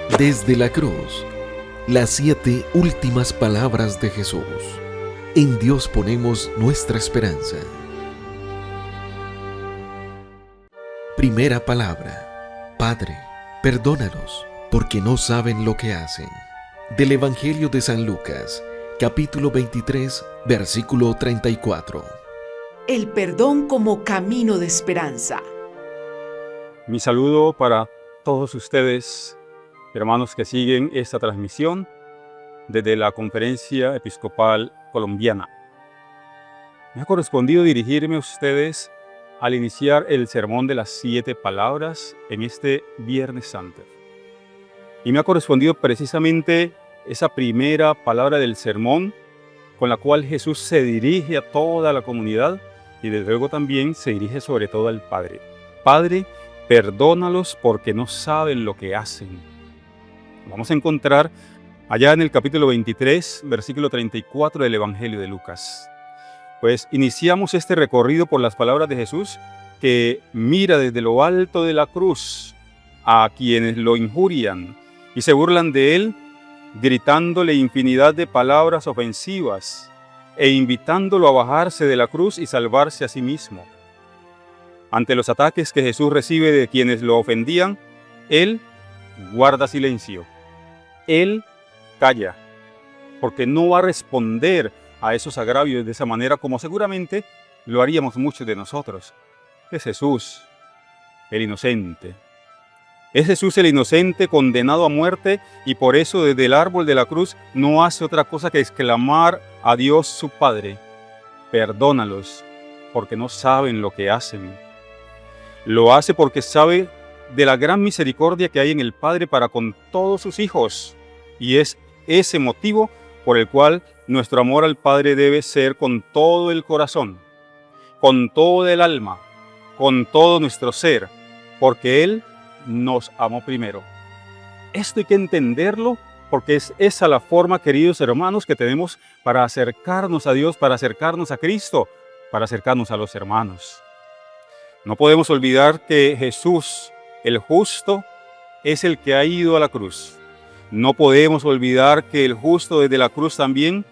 Desde la cruz, las 7 últimas palabras de Jesús. En Dios ponemos nuestra esperanza. Primera palabra. Padre, perdónalos, porque no saben lo que hacen. Del Evangelio de San Lucas, capítulo 23, versículo 34. El perdón como camino de esperanza. Mi saludo para todos ustedes, hermanos que siguen esta transmisión desde la Conferencia Episcopal Colombiana. Me ha correspondido dirigirme a ustedes al iniciar el sermón de las 7 palabras en este Viernes Santo. Y me ha correspondido precisamente esa primera palabra del sermón con la cual Jesús se dirige a toda la comunidad y desde luego también se dirige sobre todo al Padre. Padre, perdónalos porque no saben lo que hacen. Vamos a encontrar allá en el capítulo 23, versículo 34 del Evangelio de Lucas. Pues iniciamos este recorrido por las palabras de Jesús que mira desde lo alto de la cruz a quienes lo injurian y se burlan de él, gritándole infinidad de palabras ofensivas e invitándolo a bajarse de la cruz y salvarse a sí mismo. Ante los ataques que Jesús recibe de quienes lo ofendían, él guarda silencio. Él calla, porque no va a responder a esos agravios de esa manera como seguramente lo haríamos muchos de nosotros. Es Jesús, el inocente. Es Jesús el inocente condenado a muerte y por eso desde el árbol de la cruz no hace otra cosa que exclamar a Dios su Padre: perdónalos, porque no saben lo que hacen. Lo hace porque sabe de la gran misericordia que hay en el Padre para con todos sus hijos. Y es ese motivo por el cual nuestro amor al Padre debe ser con todo el corazón, con todo el alma, con todo nuestro ser, porque Él nos amó primero. Esto hay que entenderlo porque es esa la forma, queridos hermanos, que tenemos para acercarnos a Dios, para acercarnos a Cristo, para acercarnos a los hermanos. No podemos olvidar que Jesús, el justo, es el que ha ido a la cruz. No podemos olvidar que el justo desde la cruz también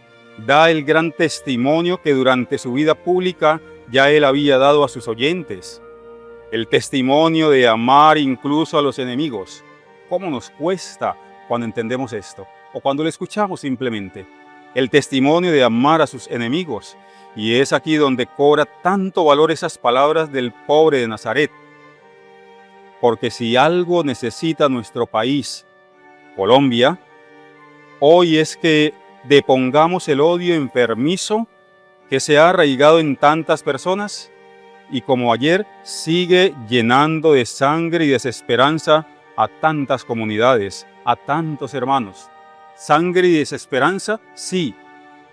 da el gran testimonio que durante su vida pública ya él había dado a sus oyentes. El testimonio de amar incluso a los enemigos. ¿Cómo nos cuesta cuando entendemos esto? O cuando lo escuchamos simplemente. El testimonio de amar a sus enemigos. Y es aquí donde cobra tanto valor esas palabras del pobre de Nazaret. Porque si algo necesita nuestro país, Colombia, hoy es que depongamos el odio enfermizo que se ha arraigado en tantas personas y como ayer sigue llenando de sangre y desesperanza a tantas comunidades, a tantos hermanos. Sangre y desesperanza, sí,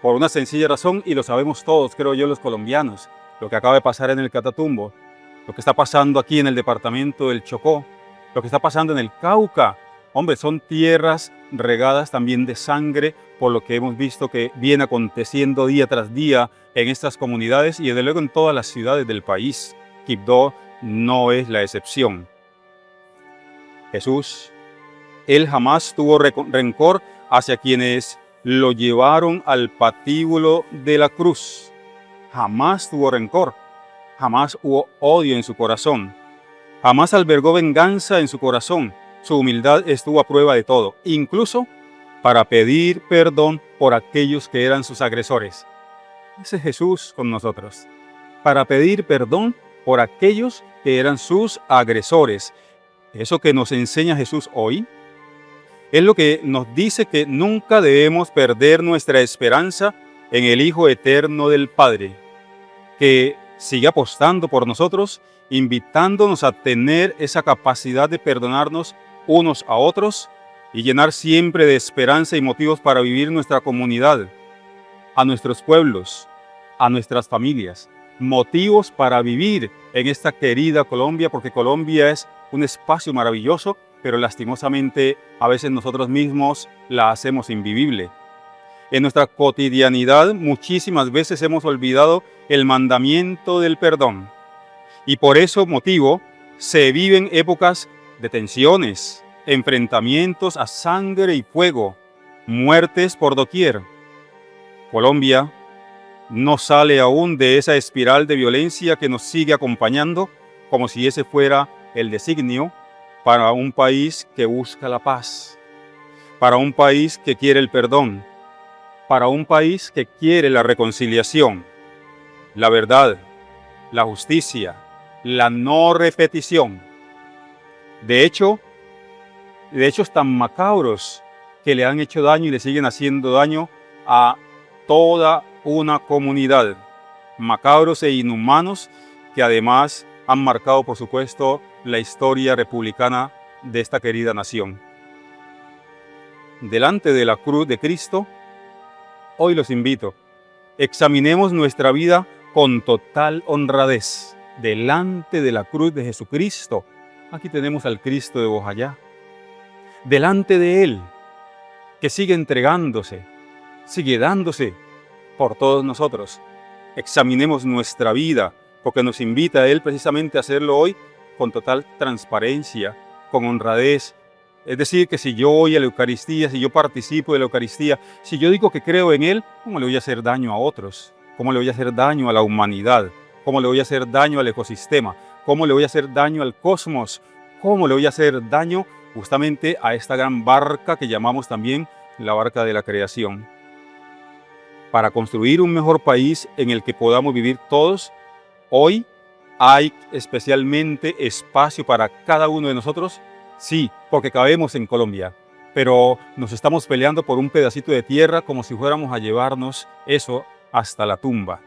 por una sencilla razón, y lo sabemos todos, creo yo, los colombianos, lo que acaba de pasar en el Catatumbo, lo que está pasando aquí en el departamento del Chocó, lo que está pasando en el Cauca. Hombre, son tierras regadas también de sangre por lo que hemos visto que viene aconteciendo día tras día en estas comunidades y desde luego en todas las ciudades del país. Quibdó no es la excepción. Jesús, Él jamás tuvo rencor hacia quienes lo llevaron al patíbulo de la cruz. Jamás tuvo rencor, jamás hubo odio en su corazón, jamás albergó venganza en su corazón. Su humildad estuvo a prueba de todo, incluso para pedir perdón por aquellos que eran sus agresores. Ese es Jesús con nosotros, para pedir perdón por aquellos que eran sus agresores. Eso que nos enseña Jesús hoy es lo que nos dice que nunca debemos perder nuestra esperanza en el Hijo eterno del Padre, que sigue apostando por nosotros, invitándonos a tener esa capacidad de perdonarnos unos a otros y llenar siempre de esperanza y motivos para vivir nuestra comunidad, a nuestros pueblos, a nuestras familias. Motivos para vivir en esta querida Colombia, porque Colombia es un espacio maravilloso, pero lastimosamente a veces nosotros mismos la hacemos invivible. En nuestra cotidianidad muchísimas veces hemos olvidado el mandamiento del perdón. Y por ese motivo se viven épocas de tensiones, enfrentamientos a sangre y fuego, muertes por doquier. Colombia no sale aún de esa espiral de violencia que nos sigue acompañando, como si ese fuera el designio para un país que busca la paz, para un país que quiere el perdón, para un país que quiere la reconciliación, la verdad, la justicia, la no repetición. De hecho, hechos tan macabros que le han hecho daño y le siguen haciendo daño a toda una comunidad, macabros e inhumanos que además han marcado, por supuesto, la historia republicana de esta querida nación. Delante de la cruz de Cristo, hoy los invito, examinemos nuestra vida con total honradez, delante de la cruz de Jesucristo. Aquí tenemos al Cristo de Bojayá, delante de Él, que sigue entregándose, sigue dándose por todos nosotros. Examinemos nuestra vida, porque nos invita a Él precisamente a hacerlo hoy con total transparencia, con honradez. Es decir, que si yo voy a la Eucaristía, si yo participo de la Eucaristía, si yo digo que creo en Él, ¿cómo le voy a hacer daño a otros? ¿Cómo le voy a hacer daño a la humanidad? ¿Cómo le voy a hacer daño al ecosistema? ¿Cómo le voy a hacer daño al cosmos? ¿Cómo le voy a hacer daño justamente a esta gran barca que llamamos también la barca de la creación? Para construir un mejor país en el que podamos vivir todos, hoy hay especialmente espacio para cada uno de nosotros. Sí, porque cabemos en Colombia, pero nos estamos peleando por un pedacito de tierra como si fuéramos a llevarnos eso hasta la tumba.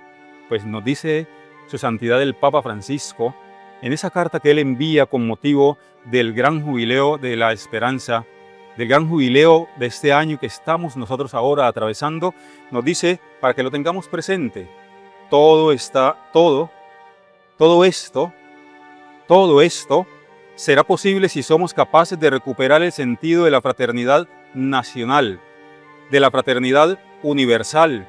Pues nos dice su santidad el Papa Francisco, en esa carta que él envía con motivo del gran jubileo de la esperanza, del gran jubileo de este año que estamos nosotros ahora atravesando, nos dice, para que lo tengamos presente, todo esto será posible si somos capaces de recuperar el sentido de la fraternidad nacional, de la fraternidad universal,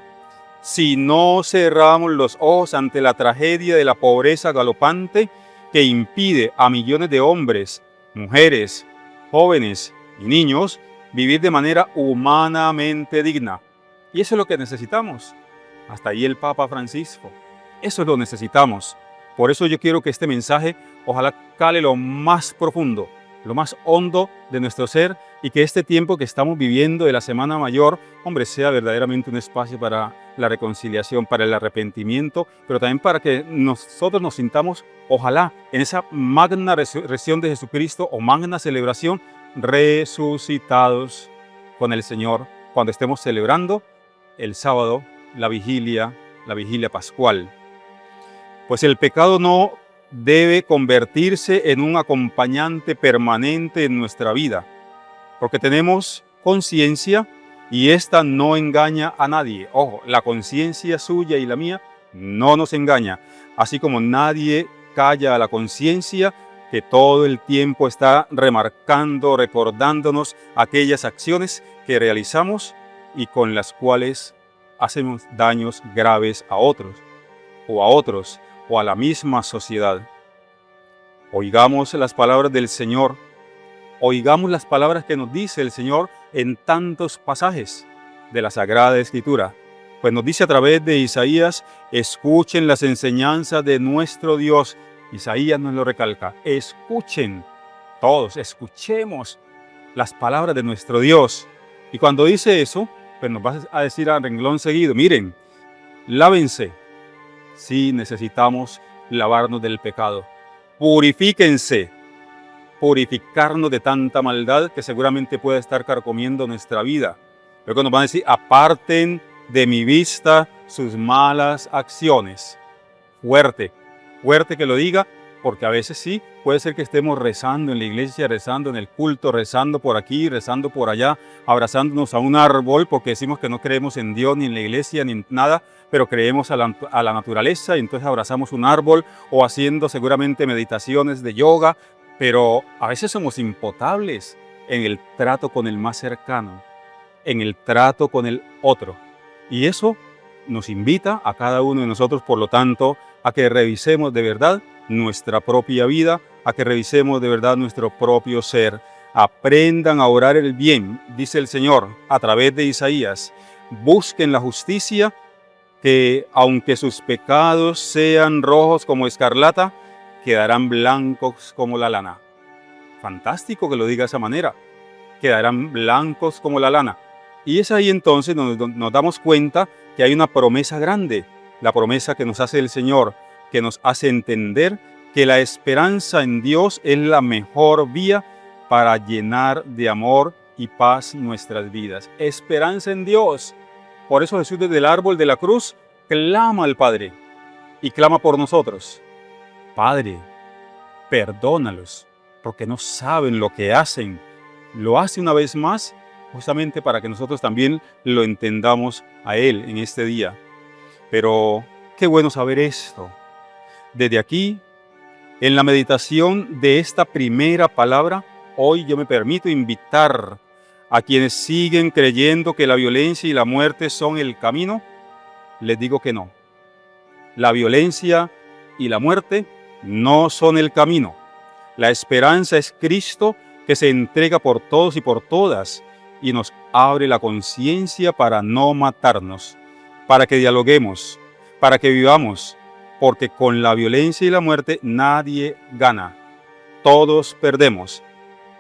si no cerramos los ojos ante la tragedia de la pobreza galopante que impide a millones de hombres, mujeres, jóvenes y niños vivir de manera humanamente digna. Y eso es lo que necesitamos. Hasta ahí el Papa Francisco. Eso lo necesitamos. Por eso yo quiero que este mensaje ojalá cale lo más profundo, lo más hondo de nuestro ser, y que este tiempo que estamos viviendo de la Semana Mayor, hombre, sea verdaderamente un espacio para la reconciliación, para el arrepentimiento, pero también para que nosotros nos sintamos, ojalá, en esa magna resurrección de Jesucristo o magna celebración, resucitados con el Señor, cuando estemos celebrando el sábado, la vigilia pascual. Pues el pecado no debe convertirse en un acompañante permanente en nuestra vida, porque tenemos conciencia y esta no engaña a nadie. Ojo, la conciencia suya y la mía no nos engaña, así como nadie calla a la conciencia que todo el tiempo está remarcando, recordándonos aquellas acciones que realizamos y con las cuales hacemos daños graves a otros o a la misma sociedad. Oigamos las palabras del Señor, oigamos las palabras que nos dice el Señor en tantos pasajes de la Sagrada Escritura. Pues nos dice a través de Isaías, escuchen las enseñanzas de nuestro Dios. Isaías nos lo recalca, escuchen, todos escuchemos las palabras de nuestro Dios. Y cuando dice eso, pues nos va a decir a renglón seguido, miren, lávense. Sí, necesitamos lavarnos del pecado. Purifíquense, purificarnos de tanta maldad que seguramente puede estar carcomiendo nuestra vida. Luego nos van a decir, aparten de mi vista sus malas acciones. Fuerte que lo diga, porque a veces sí, puede ser que estemos rezando en la iglesia, rezando en el culto, rezando por aquí, rezando por allá, abrazándonos a un árbol, porque decimos que no creemos en Dios, ni en la iglesia, ni en nada, pero creemos a la naturaleza, y entonces abrazamos un árbol, o haciendo seguramente meditaciones de yoga, pero a veces somos impotables en el trato con el más cercano, en el trato con el otro. Y eso nos invita a cada uno de nosotros, por lo tanto, a que revisemos de verdad nuestra propia vida, a que revisemos de verdad nuestro propio ser, Aprendan a orar el bien, dice el Señor a través de Isaías. Busquen la justicia, que aunque sus pecados sean rojos como escarlata, quedarán blancos como la lana. Fantástico que lo diga de esa manera. Quedarán blancos como la lana. Y es ahí entonces donde nos damos cuenta que hay una promesa grande, la promesa que nos hace el Señor, que nos hace entender que la esperanza en Dios es la mejor vía para llenar de amor y paz nuestras vidas. Esperanza en Dios. Por eso Jesús desde el árbol de la cruz clama al Padre y clama por nosotros. Padre, perdónalos, porque no saben lo que hacen. Lo hace una vez más, justamente para que nosotros también lo entendamos a Él en este día. Pero qué bueno saber esto. Desde aquí, en la meditación de esta primera palabra, hoy yo me permito invitar a quienes siguen creyendo que la violencia y la muerte son el camino. Les digo que no. La violencia y la muerte no son el camino. La esperanza es Cristo, que se entrega por todos y por todas y nos abre la conciencia para no matarnos, para que dialoguemos, para que vivamos, porque con la violencia y la muerte nadie gana. Todos perdemos.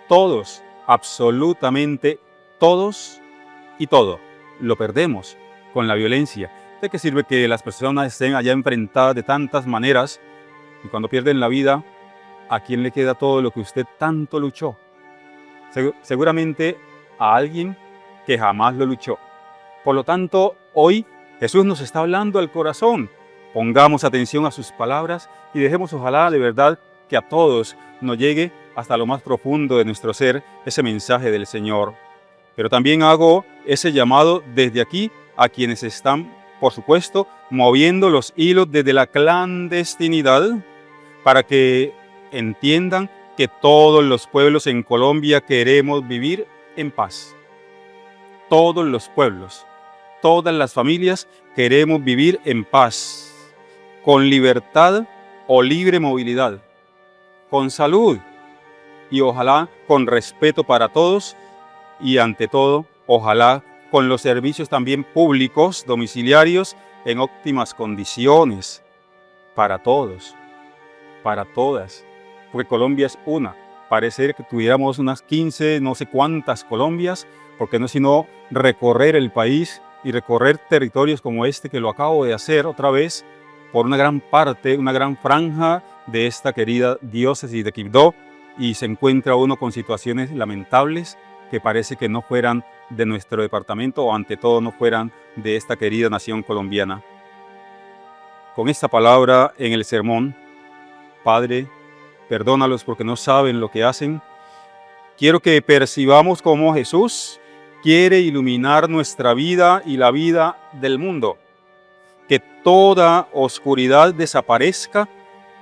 Todos, absolutamente todos y todo, lo perdemos con la violencia. ¿De qué sirve que las personas estén allá enfrentadas de tantas maneras y cuando pierden la vida, a quién le queda todo lo que usted tanto luchó? Seguramente a alguien que jamás lo luchó. Por lo tanto, hoy Jesús nos está hablando al corazón. Pongamos atención a sus palabras y dejemos ojalá de verdad que a todos nos llegue hasta lo más profundo de nuestro ser ese mensaje del Señor. Pero también hago ese llamado desde aquí a quienes están, por supuesto, moviendo los hilos desde la clandestinidad para que entiendan que todos los pueblos en Colombia queremos vivir en paz. Todos los pueblos, todas las familias queremos vivir en paz, con libertad o libre movilidad, con salud y ojalá con respeto para todos y ante todo, ojalá con los servicios también públicos, domiciliarios, en óptimas condiciones para todos, para todas. Porque Colombia es una. Parece que tuviéramos unas 15, no sé cuántas Colombias, porque no es sino recorrer el país y recorrer territorios como este que lo acabo de hacer otra vez por una gran parte, una gran franja de esta querida diócesis de Quibdó, y se encuentra uno con situaciones lamentables que parece que no fueran de nuestro departamento o ante todo no fueran de esta querida nación colombiana. Con esta palabra en el sermón, Padre, perdónalos porque no saben lo que hacen. Quiero que percibamos cómo Jesús quiere iluminar nuestra vida y la vida del mundo. Que toda oscuridad desaparezca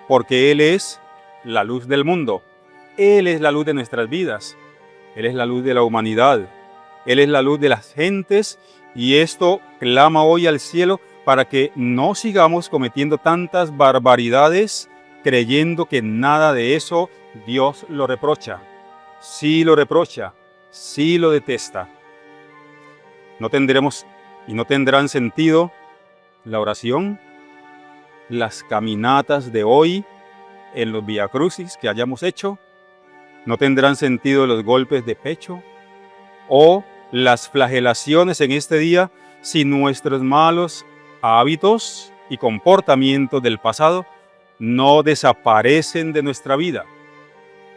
porque Él es la luz del mundo. Él es la luz de nuestras vidas. Él es la luz de la humanidad. Él es la luz de las gentes y esto clama hoy al cielo para que no sigamos cometiendo tantas barbaridades creyendo que nada de eso Dios lo reprocha. Sí lo reprocha, sí lo detesta. No tendremos y no tendrán sentido la oración, las caminatas de hoy en los viacrucis que hayamos hecho, no tendrán sentido los golpes de pecho o las flagelaciones en este día si nuestros malos hábitos y comportamientos del pasado no desaparecen de nuestra vida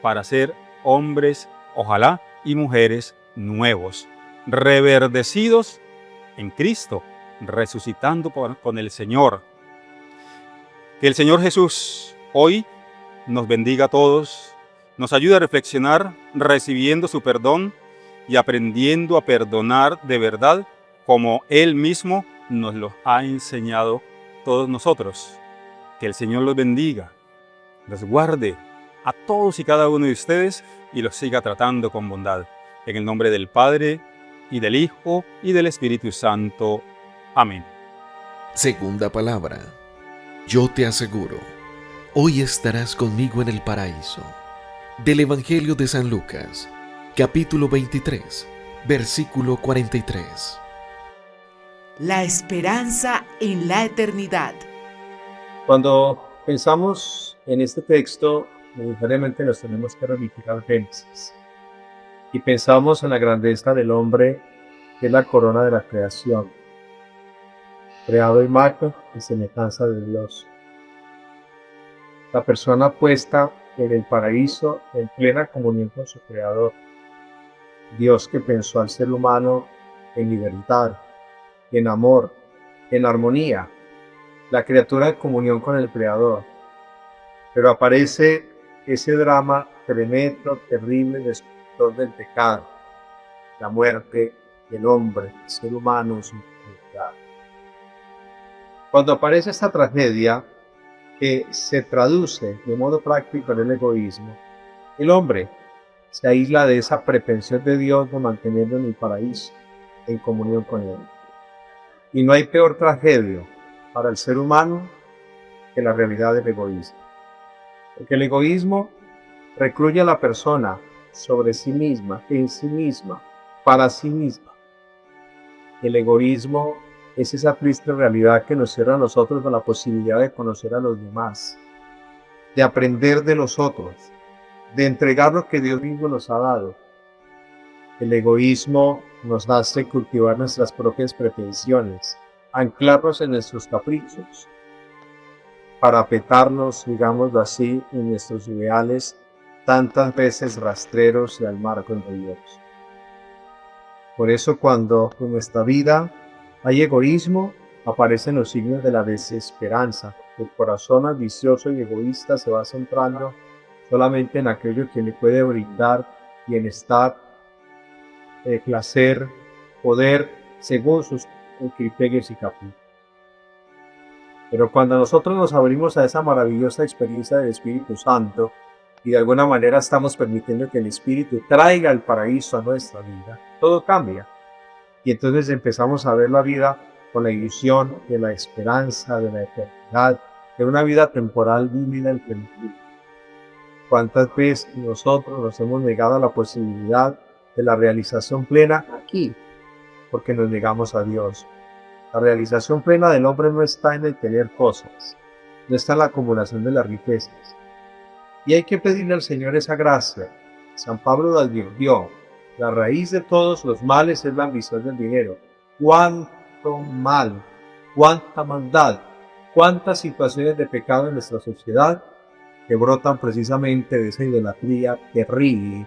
para ser hombres, ojalá, y mujeres nuevos, reverdecidos en Cristo, resucitando con el Señor. Que el Señor Jesús hoy nos bendiga a todos, nos ayude a reflexionar recibiendo su perdón y aprendiendo a perdonar de verdad como Él mismo nos lo ha enseñado todos nosotros. Que el Señor los bendiga, los guarde a todos y cada uno de ustedes y los siga tratando con bondad. En el nombre del Padre, y del Hijo, y del Espíritu Santo. Amén. Segunda palabra. Yo te aseguro, hoy estarás conmigo en el paraíso. Del Evangelio de San Lucas, capítulo 23, versículo 43. La esperanza en la eternidad. Cuando pensamos en este texto, necesariamente nos tenemos que remitir al Génesis y pensamos en la grandeza del hombre, que es la corona de la creación, creado a imagen y semejanza de Dios. La persona puesta en el paraíso en plena comunión con su Creador. Dios que pensó al ser humano en libertad, en amor, en armonía. La criatura en comunión con el Creador. Pero aparece ese drama tremendo, terrible, destructor del pecado, la muerte del hombre, el ser humano, su humanidad. Cuando aparece esta tragedia, que se traduce de modo práctico en el egoísmo, el hombre se aísla de esa pretensión de Dios de mantenerlo en el paraíso, en comunión con Él. Y no hay peor tragedia para el ser humano que la realidad del egoísmo. Porque el egoísmo recluye a la persona sobre sí misma, en sí misma, para sí misma. El egoísmo es esa triste realidad que nos cierra a nosotros con la posibilidad de conocer a los demás, de aprender de los otros, de entregar lo que Dios mismo nos ha dado. El egoísmo nos hace cultivar nuestras propias pretensiones, anclarnos en nuestros caprichos, parapetarnos, digámoslo así, en nuestros ideales, tantas veces rastreros y al margen de Dios. Por eso cuando en nuestra vida hay egoísmo, aparecen los signos de la desesperanza. El corazón ambicioso y egoísta se va centrando solamente en aquello que le puede brindar bienestar, placer, poder, según sus criterios y caprichos. Pero cuando nosotros nos abrimos a esa maravillosa experiencia del Espíritu Santo y de alguna manera estamos permitiendo que el Espíritu traiga el paraíso a nuestra vida, todo cambia. Y entonces empezamos a ver la vida con la ilusión de la esperanza, de la eternidad, de una vida temporal vivida en plenitud. ¿Cuántas veces nosotros nos hemos negado a la posibilidad de la realización plena aquí? Porque nos negamos a Dios. La realización plena del hombre no está en el tener cosas, no está en la acumulación de las riquezas. Y hay que pedirle al Señor esa gracia. San Pablo lo advirtió: la raíz de todos los males es la ambición del dinero. Cuánto mal, cuánta maldad, cuántas situaciones de pecado en nuestra sociedad que brotan precisamente de esa idolatría terrible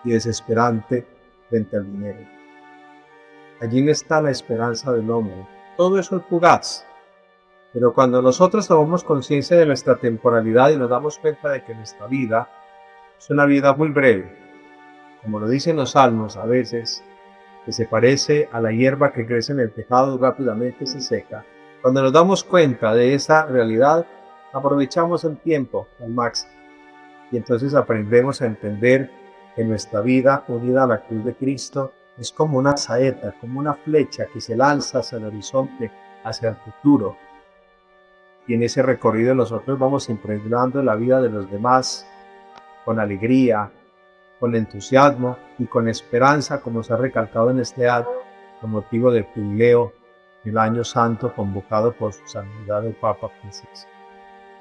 y desesperante frente al dinero. Allí no está la esperanza del hombre. Todo eso es fugaz. Pero cuando nosotros tomamos conciencia de nuestra temporalidad y nos damos cuenta de que nuestra vida es una vida muy breve, como lo dicen los salmos a veces, que se parece a la hierba que crece en el tejado y rápidamente se seca, cuando nos damos cuenta de esa realidad, aprovechamos el tiempo al máximo. Y entonces aprendemos a entender que nuestra vida unida a la cruz de Cristo es como una saeta, como una flecha que se lanza hacia el horizonte, hacia el futuro. Y en ese recorrido nosotros vamos impregnando la vida de los demás con alegría, con entusiasmo y con esperanza, como se ha recalcado en este acto, con motivo del jubileo del año santo convocado por su santidad el Papa Francisco.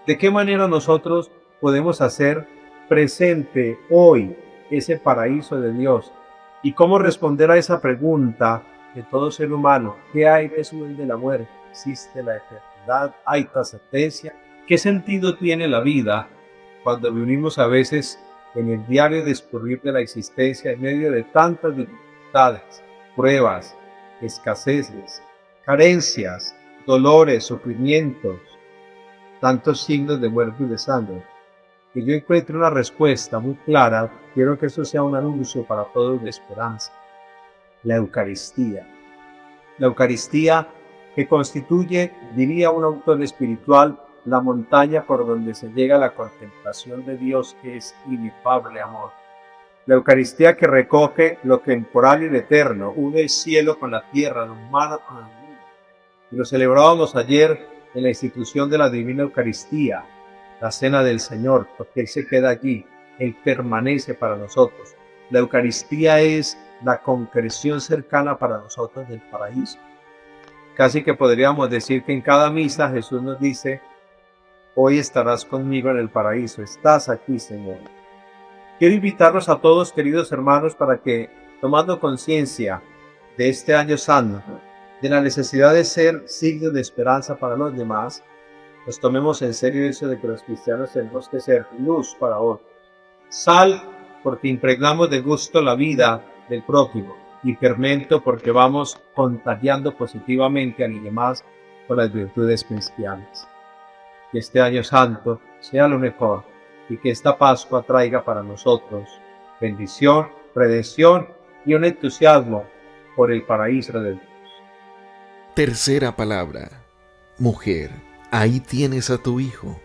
¿De qué manera nosotros podemos hacer presente hoy ese paraíso de Dios? ¿Y cómo responder a esa pregunta de todo ser humano? ¿Qué hay después de la muerte? ¿Existe la eternidad? ¿Hay trascendencia? ¿Qué sentido tiene la vida cuando vivimos a veces en el diario discurrir de la existencia en medio de tantas dificultades, pruebas, escaseces, carencias, dolores, sufrimientos, tantos signos de muerte y de sangre? Que yo encuentre una respuesta muy clara, quiero que eso sea un anuncio para todos de esperanza. La Eucaristía. La Eucaristía que constituye, diría un autor espiritual, la montaña por donde se llega a la contemplación de Dios, que es inefable amor. La Eucaristía que recoge lo temporal y lo eterno, une el cielo con la tierra, lo humano con el mundo. Y lo celebrábamos ayer en la institución de la Divina Eucaristía, la Cena del Señor, porque Él se queda allí, Él permanece para nosotros. La Eucaristía es la concreción cercana para nosotros del paraíso. Casi que podríamos decir que en cada misa Jesús nos dice: hoy estarás conmigo en el paraíso, estás aquí, Señor. Quiero invitarlos a todos, queridos hermanos, para que, tomando conciencia de este año santo, de la necesidad de ser signos de esperanza para los demás, nos tomemos en serio eso de que los cristianos tenemos que ser luz para otros, sal porque impregnamos de gusto la vida del prójimo, y fermento porque vamos contagiando positivamente a los demás con las virtudes cristianas. Que este año santo sea lo mejor y que esta Pascua traiga para nosotros bendición, redención y un entusiasmo por el paraíso de Dios. Tercera palabra. Mujer, ahí tienes a tu hijo.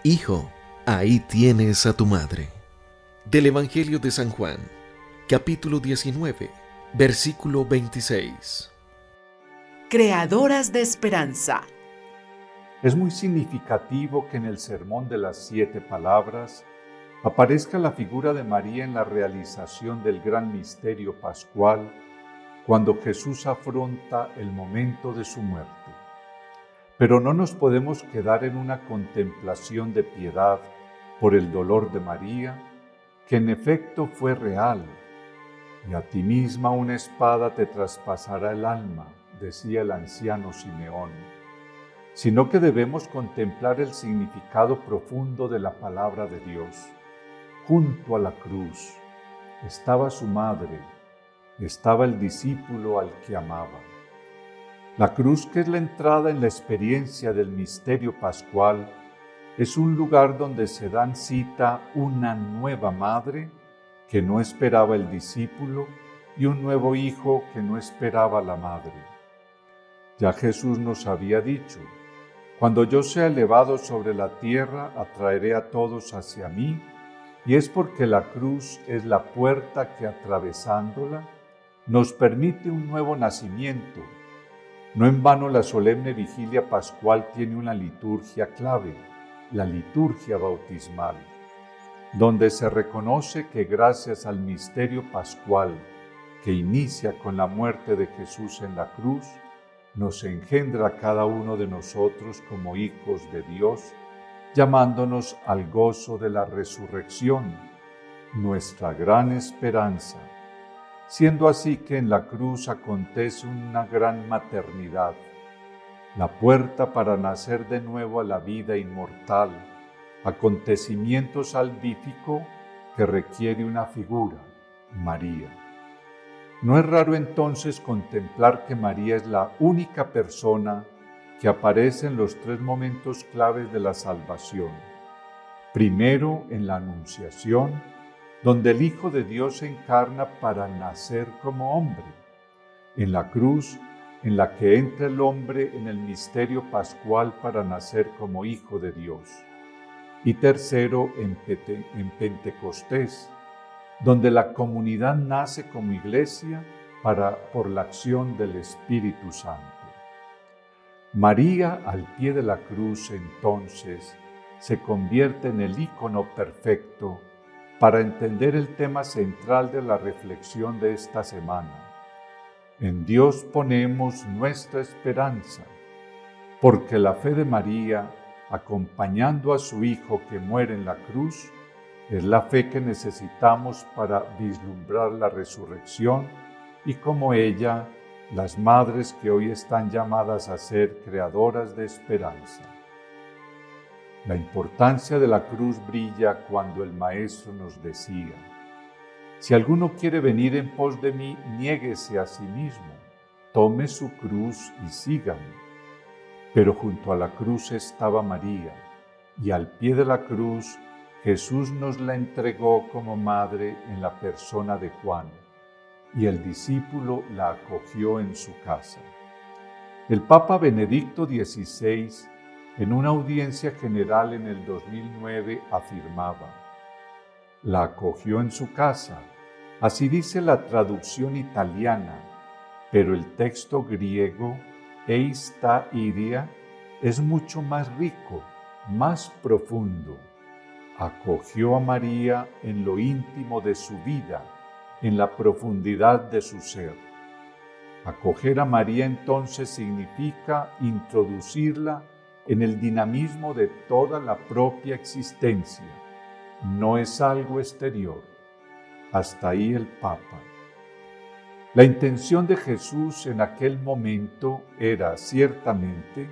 Hijo, ahí tienes a tu madre. Del Evangelio de San Juan, capítulo 19, versículo 26. Creadoras de esperanza. Es muy significativo que en el Sermón de las 7 palabras aparezca la figura de María en la realización del gran misterio pascual, cuando Jesús afronta el momento de su muerte. Pero no nos podemos quedar en una contemplación de piedad por el dolor de María, que en efecto fue real. Y a ti misma una espada te traspasará el alma, decía el anciano Simeón, sino que debemos contemplar el significado profundo de la palabra de Dios. Junto a la cruz estaba su madre, estaba el discípulo al que amaba. La cruz, que es la entrada en la experiencia del misterio pascual, es un lugar donde se dan cita una nueva madre que no esperaba el discípulo y un nuevo hijo que no esperaba la madre. Ya Jesús nos había dicho: cuando yo sea elevado sobre la tierra, atraeré a todos hacia mí, y es porque la cruz es la puerta que, atravesándola, nos permite un nuevo nacimiento. No en vano la solemne vigilia pascual tiene una liturgia clave, la liturgia bautismal, donde se reconoce que gracias al misterio pascual, que inicia con la muerte de Jesús en la cruz, nos engendra a cada uno de nosotros como hijos de Dios, llamándonos al gozo de la resurrección, nuestra gran esperanza, siendo así que en la cruz acontece una gran maternidad, la puerta para nacer de nuevo a la vida inmortal, acontecimiento salvífico que requiere una figura, María. No es raro entonces contemplar que María es la única persona que aparece en los 3 momentos claves de la salvación. Primero, en la Anunciación, donde el Hijo de Dios se encarna para nacer como hombre. En la cruz, en la que entra el hombre en el misterio pascual para nacer como Hijo de Dios. Y tercero, en Pentecostés, donde la comunidad nace como iglesia por la acción del Espíritu Santo. María, al pie de la cruz, entonces, se convierte en el ícono perfecto para entender el tema central de la reflexión de esta semana. En Dios ponemos nuestra esperanza, porque la fe de María, acompañando a su Hijo que muere en la cruz, es la fe que necesitamos para vislumbrar la resurrección y, como ella, las madres que hoy están llamadas a ser creadoras de esperanza. La importancia de la cruz brilla cuando el Maestro nos decía: si alguno quiere venir en pos de mí, niéguese a sí mismo, tome su cruz y sígame. Pero junto a la cruz estaba María, y al pie de la cruz Jesús nos la entregó como madre en la persona de Juan, y el discípulo la acogió en su casa. El Papa Benedicto XVI, en una audiencia general en el 2009, afirmaba: la acogió en su casa. Así dice la traducción italiana, pero el texto griego, eista idia, es mucho más rico, más profundo. Acogió a María en lo íntimo de su vida, en la profundidad de su ser. Acoger a María entonces significa introducirla en el dinamismo de toda la propia existencia. No es algo exterior. Hasta ahí el Papa. La intención de Jesús en aquel momento era, ciertamente,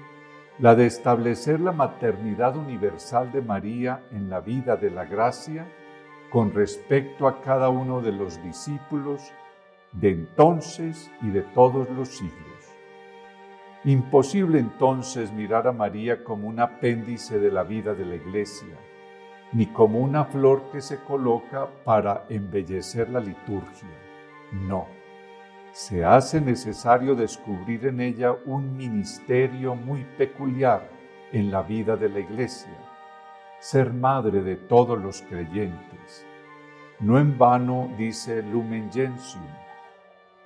la de establecer la maternidad universal de María en la vida de la gracia con respecto a cada uno de los discípulos de entonces y de todos los siglos. Imposible entonces mirar a María como un apéndice de la vida de la Iglesia, ni como una flor que se coloca para embellecer la liturgia. No, se hace necesario descubrir en ella un ministerio muy peculiar en la vida de la Iglesia, ser madre de todos los creyentes. No en vano dice Lumen Gentium,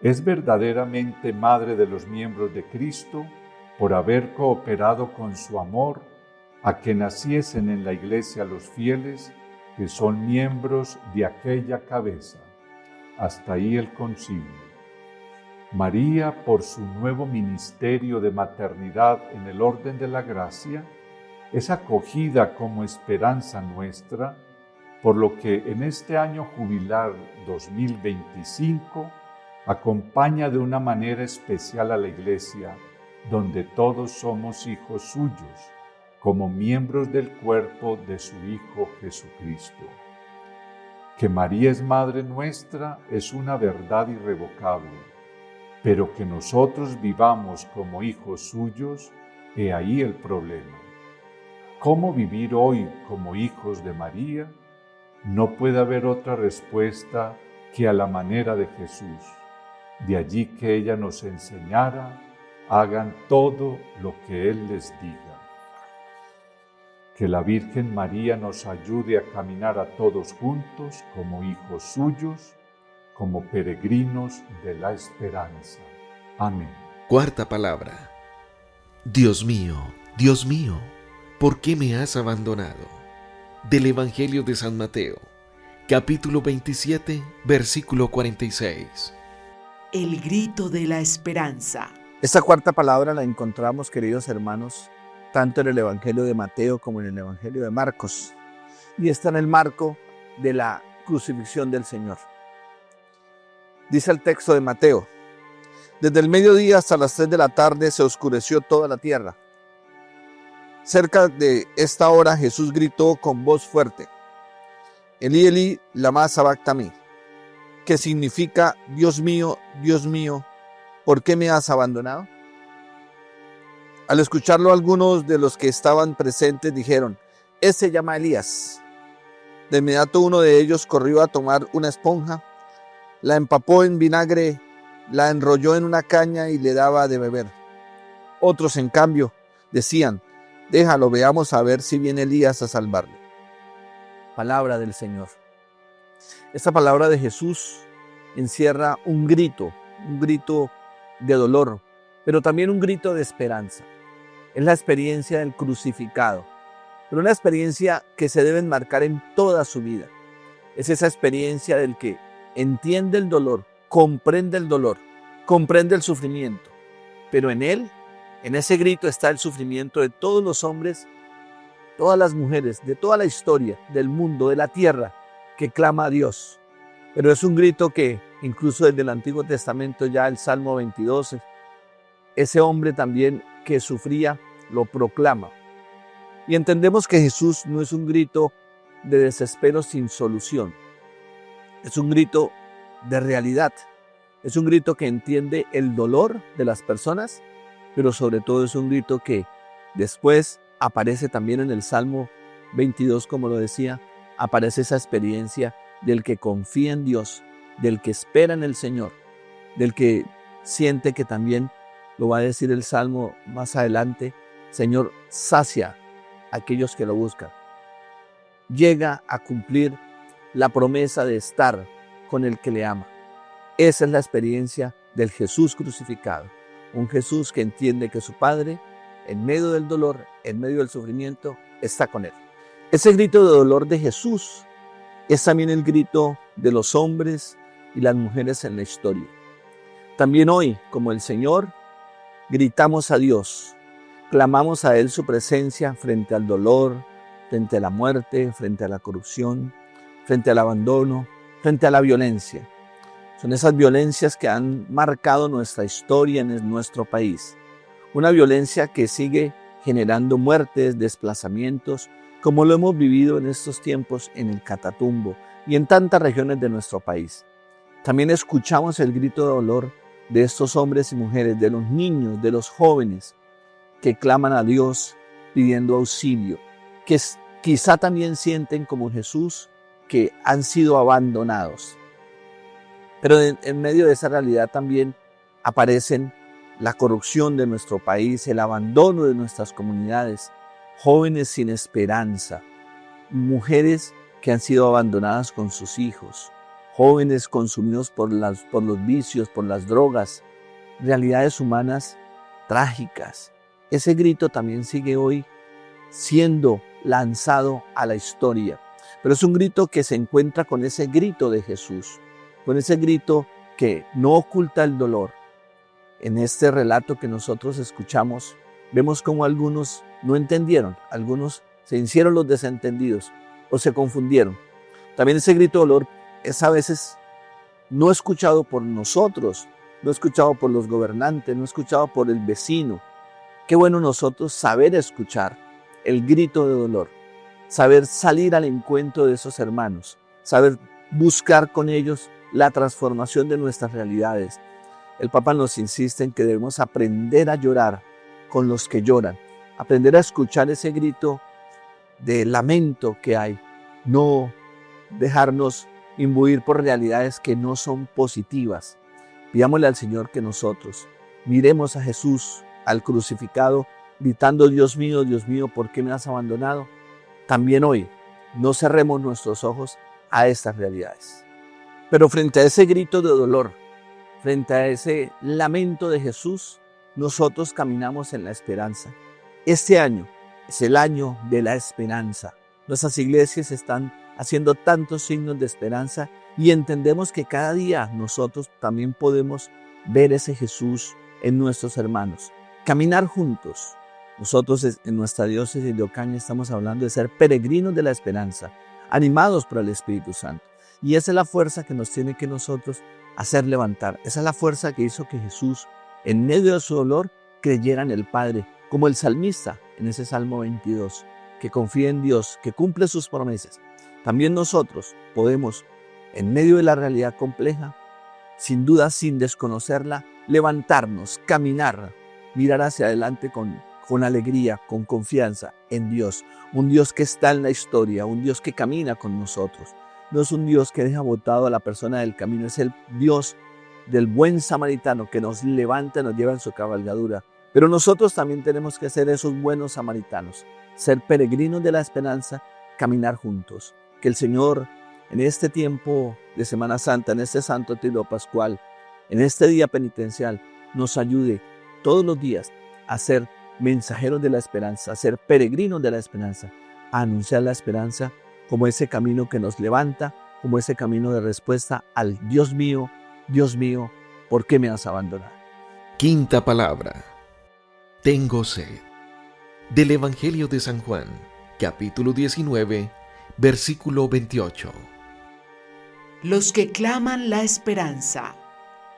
es verdaderamente madre de los miembros de Cristo por haber cooperado con su amor a que naciesen en la Iglesia los fieles que son miembros de aquella cabeza. Hasta ahí el concilio. María, por su nuevo ministerio de maternidad en el orden de la gracia, es acogida como esperanza nuestra, por lo que en este año jubilar 2025 acompaña de una manera especial a la Iglesia, donde todos somos hijos suyos, como miembros del cuerpo de su Hijo Jesucristo. Que María es Madre nuestra es una verdad irrevocable, pero que nosotros vivamos como hijos suyos, he ahí el problema. ¿Cómo vivir hoy como hijos de María? No puede haber otra respuesta que a la manera de Jesús. De allí que ella nos enseñara, hagan todo lo que Él les diga. Que la Virgen María nos ayude a caminar a todos juntos como hijos suyos, como peregrinos de la esperanza. Amén. Cuarta palabra. Dios mío, ¿por qué me has abandonado? Del Evangelio de San Mateo, capítulo 27, versículo 46. El grito de la esperanza. Esta cuarta palabra la encontramos, queridos hermanos, tanto en el Evangelio de Mateo como en el Evangelio de Marcos, y está en el marco de la crucifixión del Señor. Dice el texto de Mateo: desde el mediodía hasta las 3 de la tarde se oscureció toda la tierra. Cerca de esta hora Jesús gritó con voz fuerte: Elí, Elí, lama sabactani, que significa: Dios mío, ¿por qué me has abandonado? Al escucharlo, algunos de los que estaban presentes dijeron: ese se llama Elías. De inmediato uno de ellos corrió a tomar una esponja, la empapó en vinagre, la enrolló en una caña y le daba de beber. Otros, en cambio, decían: déjalo, veamos a ver si viene Elías a salvarle. Palabra del Señor. Esta palabra de Jesús encierra un grito de dolor, pero también un grito de esperanza. Es la experiencia del crucificado, pero una experiencia que se debe enmarcar en toda su vida. Es esa experiencia del que entiende el dolor, comprende el sufrimiento, pero en él, en ese grito está el sufrimiento de todos los hombres, todas las mujeres, de toda la historia, del mundo, de la tierra, que clama a Dios. Pero es un grito que incluso desde el Antiguo Testamento, ya el Salmo 22, ese hombre también que sufría lo proclama. Y entendemos que Jesús no es un grito de desespero sin solución. Es un grito de realidad. Es un grito que entiende el dolor de las personas, pero sobre todo es un grito que después aparece también en el Salmo 22, como lo decía, aparece esa experiencia del que confía en Dios, del que espera en el Señor, del que siente que también, lo va a decir el Salmo más adelante, Señor, sacia a aquellos que lo buscan. Llega a cumplir la promesa de estar con el que le ama. Esa es la experiencia del Jesús crucificado. Un Jesús que entiende que su Padre, en medio del dolor, en medio del sufrimiento, está con él. Ese grito de dolor de Jesús es también el grito de los hombres y las mujeres en la historia. También hoy, como el Señor, gritamos a Dios, clamamos a Él su presencia frente al dolor, frente a la muerte, frente a la corrupción, frente al abandono, frente a la violencia. Son esas violencias que han marcado nuestra historia en nuestro país. Una violencia que sigue generando muertes, desplazamientos, como lo hemos vivido en estos tiempos en el Catatumbo y en tantas regiones de nuestro país. También escuchamos el grito de dolor de estos hombres y mujeres, de los niños, de los jóvenes, que claman a Dios pidiendo auxilio, que quizá también sienten como Jesús que han sido abandonados. Pero en medio de esa realidad también aparecen la corrupción de nuestro país, el abandono de nuestras comunidades, jóvenes sin esperanza, mujeres que han sido abandonadas con sus hijos, jóvenes consumidos por los vicios, por las drogas, realidades humanas trágicas. Ese grito también sigue hoy siendo lanzado a la historia, pero es un grito que se encuentra con ese grito de Jesús, con ese grito que no oculta el dolor. En este relato que nosotros escuchamos, vemos cómo algunos no entendieron, algunos se hicieron los desentendidos o se confundieron. También ese grito de dolor es a veces no escuchado por nosotros, no escuchado por los gobernantes, no escuchado por el vecino. Qué bueno nosotros saber escuchar el grito de dolor, saber salir al encuentro de esos hermanos, saber buscar con ellos la transformación de nuestras realidades. El Papa nos insiste en que debemos aprender a llorar con los que lloran, aprender a escuchar ese grito de lamento que hay, no dejarnos imbuir por realidades que no son positivas. Pidámosle al Señor que nosotros miremos a Jesús, al crucificado, gritando: Dios mío, ¿por qué me has abandonado? También hoy no cerremos nuestros ojos a estas realidades. Pero frente a ese grito de dolor, frente a ese lamento de Jesús, nosotros caminamos en la esperanza. Este año es el año de la esperanza. Nuestras iglesias están haciendo tantos signos de esperanza y entendemos que cada día nosotros también podemos ver ese Jesús en nuestros hermanos. Caminar juntos. Nosotros en nuestra diócesis de Ocaña estamos hablando de ser peregrinos de la esperanza, animados por el Espíritu Santo. Y esa es la fuerza que nos tiene que nosotros hacer levantar. Esa es la fuerza que hizo que Jesús, en medio de su dolor, creyera en el Padre, como el salmista en ese Salmo 22, que confía en Dios, que cumple sus promesas. También nosotros podemos, en medio de la realidad compleja, sin duda, sin desconocerla, levantarnos, caminar, mirar hacia adelante con alegría, con confianza en Dios. Un Dios que está en la historia, un Dios que camina con nosotros. No es un Dios que deja botado a la persona del camino, es el Dios del buen samaritano que nos levanta y nos lleva en su cabalgadura. Pero nosotros también tenemos que ser esos buenos samaritanos, ser peregrinos de la esperanza, caminar juntos. Que el Señor, en este tiempo de Semana Santa, en este Santo Tríodo Pascual, en este día penitencial, nos ayude todos los días a ser mensajeros de la esperanza, a ser peregrinos de la esperanza, a anunciar la esperanza como ese camino que nos levanta, como ese camino de respuesta al Dios mío, ¿por qué me has abandonado? Quinta palabra. Tengo sed. Del Evangelio de San Juan, capítulo 19, versículo 28. Los que claman la esperanza.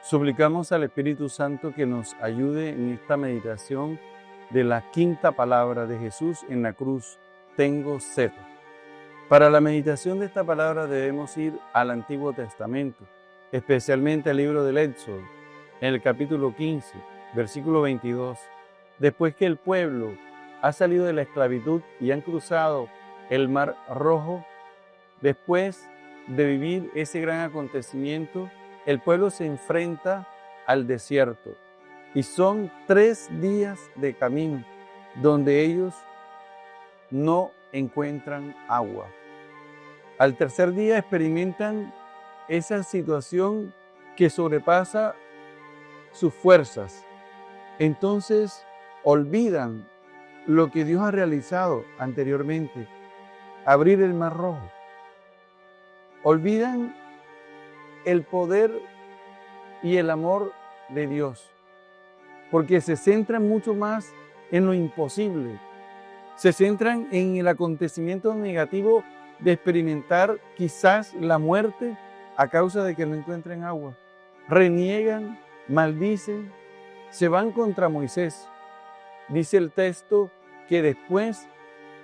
Suplicamos al Espíritu Santo que nos ayude en esta meditación de la quinta palabra de Jesús en la cruz: tengo sed. Para la meditación de esta palabra debemos ir al Antiguo Testamento, especialmente al libro del Éxodo, en el capítulo 15, versículo 22. Después que el pueblo ha salido de la esclavitud y han cruzado el Mar Rojo, después de vivir ese gran acontecimiento, el pueblo se enfrenta al desierto. Y son 3 días de camino donde ellos no encuentran agua. Al tercer día experimentan esa situación que sobrepasa sus fuerzas. Entonces olvidan lo que Dios ha realizado anteriormente, abrir el Mar Rojo. Olvidan el poder y el amor de Dios, porque se centran mucho más en lo imposible, se centran en el acontecimiento negativo de experimentar quizás la muerte a causa de que no encuentren agua. Reniegan, maldicen, se van contra Moisés. Dice el texto que después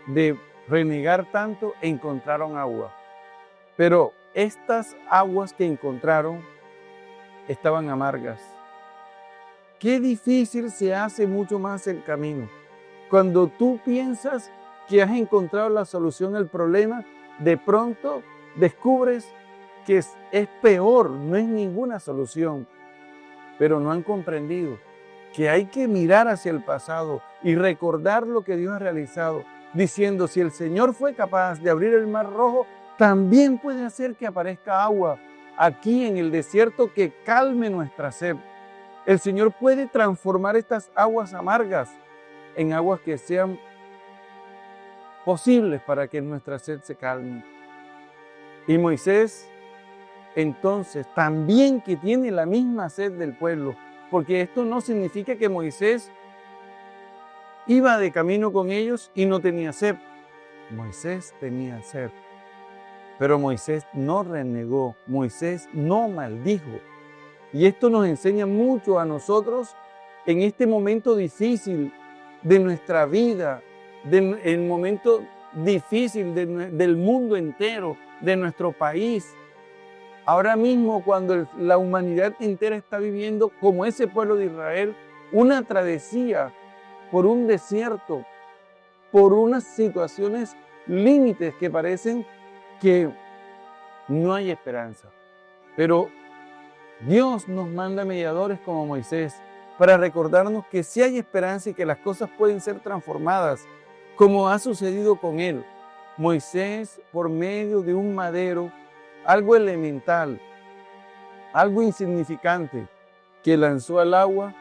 de renegar tanto, encontraron agua. Pero estas aguas que encontraron estaban amargas. Qué difícil se hace mucho más el camino. Cuando tú piensas que has encontrado la solución al problema, de pronto descubres que es peor, no es ninguna solución. Pero no han comprendido que hay que mirar hacia el pasado y recordar lo que Dios ha realizado, diciendo, si el Señor fue capaz de abrir el Mar Rojo, también puede hacer que aparezca agua aquí en el desierto que calme nuestra sed. El Señor puede transformar estas aguas amargas en aguas que sean posibles para que nuestra sed se calme. Y Moisés, entonces, también que tiene la misma sed del pueblo, porque esto no significa que Moisés iba de camino con ellos y no tenía sed. Moisés tenía sed, pero Moisés no renegó, Moisés no maldijo. Y esto nos enseña mucho a nosotros en este momento difícil de nuestra vida, el momento difícil del mundo entero, de nuestro país. Ahora mismo, cuando la humanidad entera está viviendo, como ese pueblo de Israel, una travesía por un desierto, por unas situaciones límites que parecen que no hay esperanza. Pero Dios nos manda mediadores como Moisés para recordarnos que sí hay esperanza y que las cosas pueden ser transformadas, como ha sucedido con él. Moisés, por medio de un madero, algo elemental, algo insignificante, que lanzó al agua,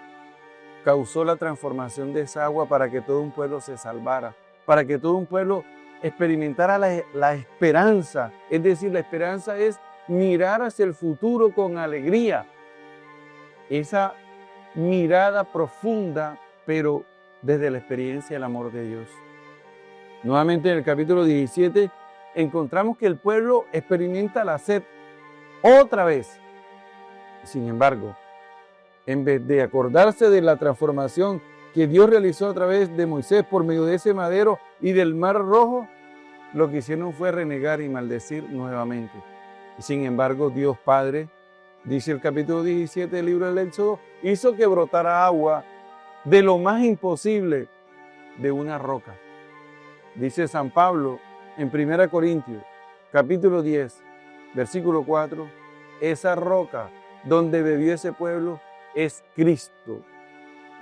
causó la transformación de esa agua para que todo un pueblo se salvara, para que todo un pueblo experimentara la esperanza. Es decir, la esperanza es mirar hacia el futuro con alegría. Esa mirada profunda, pero desde la experiencia del amor de Dios. Nuevamente en el capítulo 17 encontramos que el pueblo experimenta la sed otra vez. Sin embargo, en vez de acordarse de la transformación que Dios realizó a través de Moisés por medio de ese madero y del Mar Rojo, lo que hicieron fue renegar y maldecir nuevamente. Y sin embargo, Dios Padre, dice el capítulo 17 del libro del Éxodo, hizo que brotara agua de lo más imposible, de una roca. Dice San Pablo en 1 Corintios, capítulo 10, versículo 4, esa roca donde bebió ese pueblo es Cristo.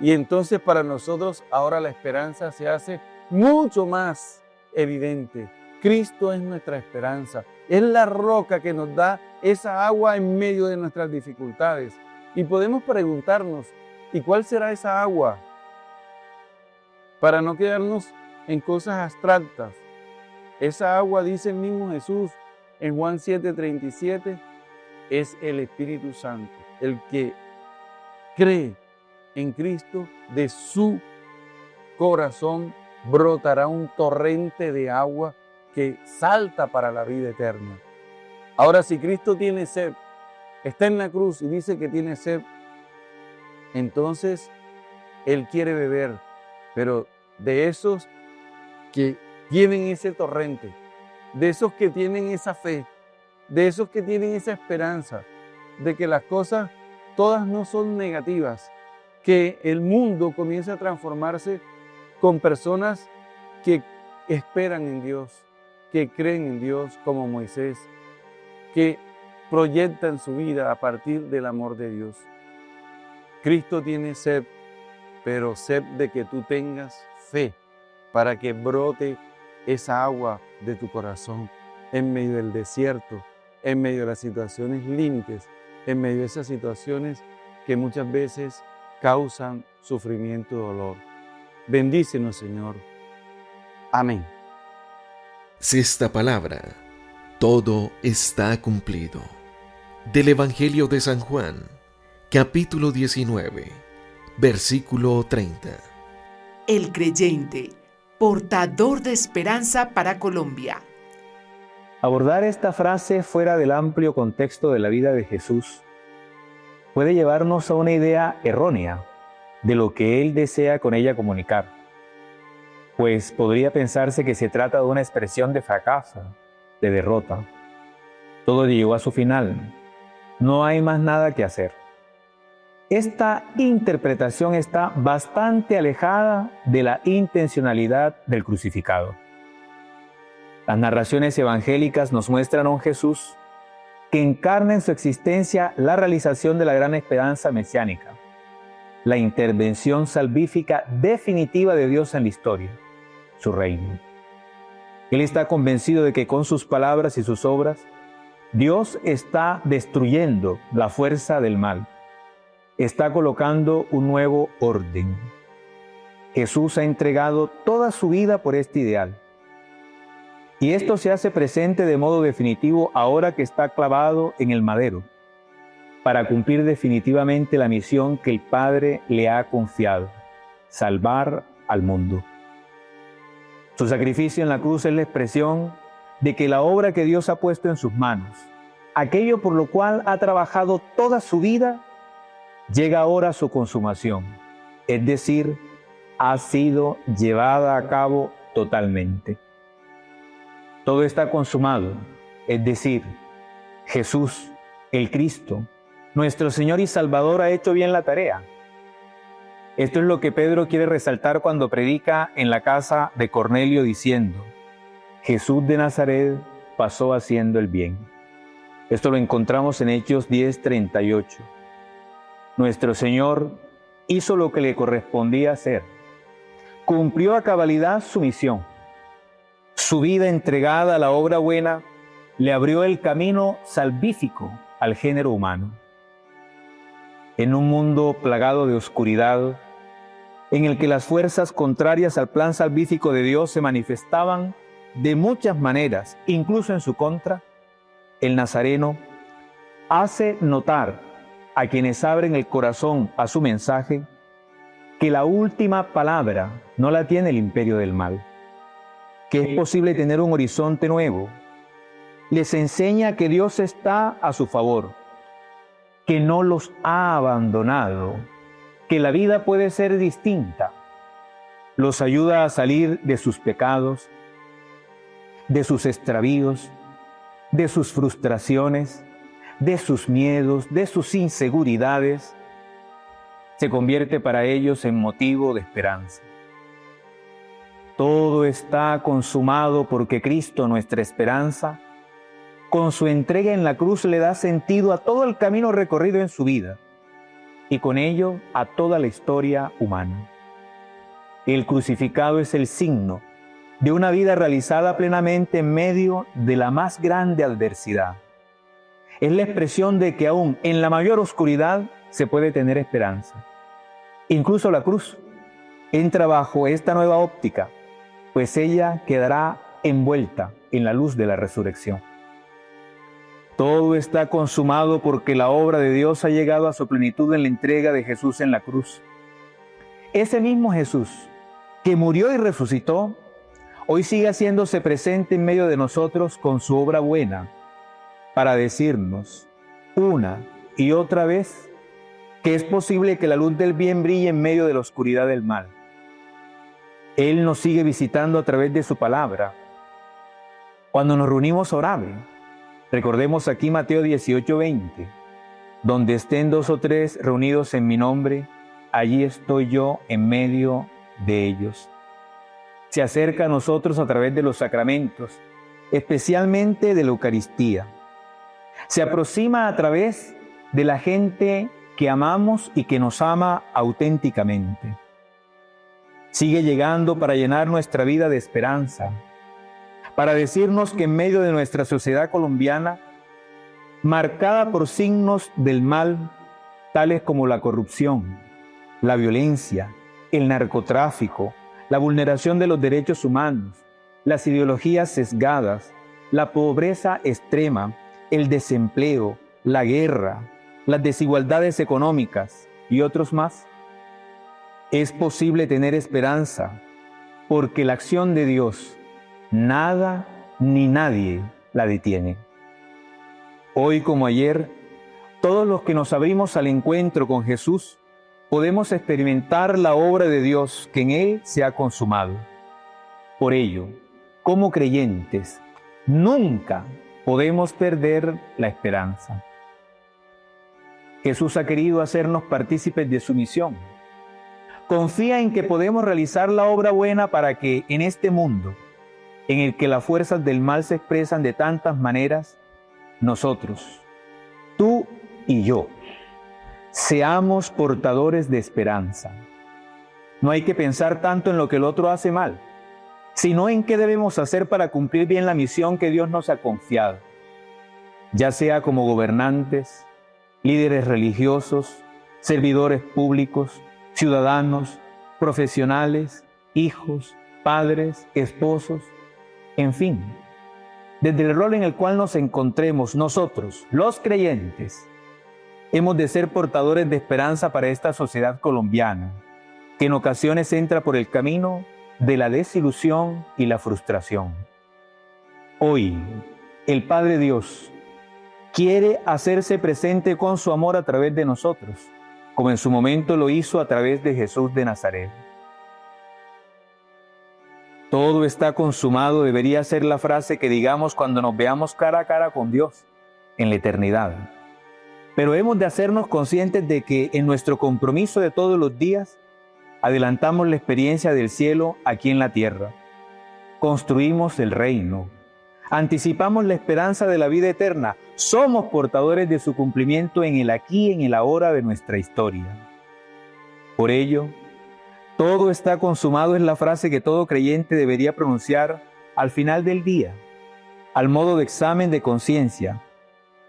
Y entonces para nosotros ahora la esperanza se hace mucho más evidente. Cristo es nuestra esperanza. Es la roca que nos da esa agua en medio de nuestras dificultades. Y podemos preguntarnos, ¿y cuál será esa agua? Para no quedarnos en cosas abstractas. Esa agua, dice el mismo Jesús en Juan 7:37, es el Espíritu Santo. El que cree en Cristo, de su corazón brotará un torrente de agua que salta para la vida eterna. Ahora, si Cristo tiene sed, está en la cruz y dice que tiene sed, entonces Él quiere beber, pero de esos que tienen ese torrente, de esos que tienen esa fe, de esos que tienen esa esperanza, de que las cosas todas no son negativas, que el mundo comienza a transformarse con personas que esperan en Dios, que creen en Dios como Moisés, que proyectan su vida a partir del amor de Dios. Cristo tiene sed, pero sed de que tú tengas fe para que brote esa agua de tu corazón en medio del desierto, en medio de las situaciones límites, en medio de esas situaciones que muchas veces causan sufrimiento y dolor. Bendícenos, Señor. Amén. Sexta palabra. Todo está cumplido. Del Evangelio de San Juan, capítulo 19, versículo 30. El creyente, portador de esperanza para Colombia. Abordar esta frase fuera del amplio contexto de la vida de Jesús puede llevarnos a una idea errónea de lo que Él desea con ella comunicar, pues podría pensarse que se trata de una expresión de fracaso, de derrota. Todo llegó a su final, no hay más nada que hacer. Esta interpretación está bastante alejada de la intencionalidad del crucificado. Las narraciones evangélicas nos muestran a un Jesús que encarna en su existencia la realización de la gran esperanza mesiánica, la intervención salvífica definitiva de Dios en la historia, su reino. Él está convencido de que con sus palabras y sus obras, Dios está destruyendo la fuerza del mal, está colocando un nuevo orden. Jesús ha entregado toda su vida por este ideal. Y esto se hace presente de modo definitivo ahora que está clavado en el madero, para cumplir definitivamente la misión que el Padre le ha confiado, salvar al mundo. Su sacrificio en la cruz es la expresión de que la obra que Dios ha puesto en sus manos, aquello por lo cual ha trabajado toda su vida, llega ahora a su consumación, es decir, ha sido llevada a cabo totalmente. Todo está consumado, es decir, Jesús, el Cristo, nuestro Señor y Salvador, ha hecho bien la tarea. Esto es lo que Pedro quiere resaltar cuando predica en la casa de Cornelio diciendo: Jesús de Nazaret pasó haciendo el bien. Esto lo encontramos en Hechos 10:38. Nuestro Señor hizo lo que le correspondía hacer. Cumplió a cabalidad su misión. Su vida entregada a la obra buena le abrió el camino salvífico al género humano. En un mundo plagado de oscuridad, en el que las fuerzas contrarias al plan salvífico de Dios se manifestaban de muchas maneras, incluso en su contra, el Nazareno hace notar a quienes abren el corazón a su mensaje que la última palabra no la tiene el imperio del mal, que es posible tener un horizonte nuevo. Les enseña que Dios está a su favor, que no los ha abandonado, que la vida puede ser distinta. Los ayuda a salir de sus pecados, de sus extravíos, de sus frustraciones, de sus miedos, de sus inseguridades. Se convierte para ellos en motivo de esperanza. Todo está consumado porque Cristo, nuestra esperanza, con su entrega en la cruz le da sentido a todo el camino recorrido en su vida y con ello a toda la historia humana. El crucificado es el signo de una vida realizada plenamente en medio de la más grande adversidad. Es la expresión de que aún en la mayor oscuridad se puede tener esperanza. Incluso la cruz entra bajo esta nueva óptica, pues ella quedará envuelta en la luz de la resurrección. Todo está consumado porque la obra de Dios ha llegado a su plenitud en la entrega de Jesús en la cruz. Ese mismo Jesús que murió y resucitó, hoy sigue haciéndose presente en medio de nosotros con su obra buena, para decirnos una y otra vez que es posible que la luz del bien brille en medio de la oscuridad del mal. Él nos sigue visitando a través de su palabra. Cuando nos reunimos a orar, recordemos aquí Mateo 18:20, donde estén 2 o 3 reunidos en mi nombre, allí estoy yo en medio de ellos. Se acerca a nosotros a través de los sacramentos, especialmente de la Eucaristía. Se aproxima a través de la gente que amamos y que nos ama auténticamente. Sigue llegando para llenar nuestra vida de esperanza, para decirnos que en medio de nuestra sociedad colombiana, marcada por signos del mal, tales como la corrupción, la violencia, el narcotráfico, la vulneración de los derechos humanos, las ideologías sesgadas, la pobreza extrema, el desempleo, la guerra, las desigualdades económicas y otros más, es posible tener esperanza porque la acción de Dios, nada ni nadie la detiene. Hoy como ayer, todos los que nos abrimos al encuentro con Jesús, podemos experimentar la obra de Dios que en Él se ha consumado. Por ello, como creyentes, nunca podemos perder la esperanza. Jesús ha querido hacernos partícipes de su misión. Confía en que podemos realizar la obra buena para que en este mundo, en el que las fuerzas del mal se expresan de tantas maneras, nosotros, tú y yo, seamos portadores de esperanza. No hay que pensar tanto en lo que el otro hace mal, sino en qué debemos hacer para cumplir bien la misión que Dios nos ha confiado, ya sea como gobernantes, líderes religiosos, servidores públicos, ciudadanos, profesionales, hijos, padres, esposos, en fin, desde el rol en el cual nos encontremos nosotros, los creyentes, hemos de ser portadores de esperanza para esta sociedad colombiana, que en ocasiones entra por el camino de la desilusión y la frustración. Hoy, el Padre Dios quiere hacerse presente con su amor a través de nosotros, como en su momento lo hizo a través de Jesús de Nazaret. Todo está consumado debería ser la frase que digamos cuando nos veamos cara a cara con Dios en la eternidad. Pero hemos de hacernos conscientes de que en nuestro compromiso de todos los días adelantamos la experiencia del cielo aquí en la tierra. Construimos el reino. Anticipamos la esperanza de la vida eterna. Somos portadores de su cumplimiento en el aquí y en el ahora de nuestra historia. Por ello, todo está consumado es la frase que todo creyente debería pronunciar al final del día, al modo de examen de conciencia,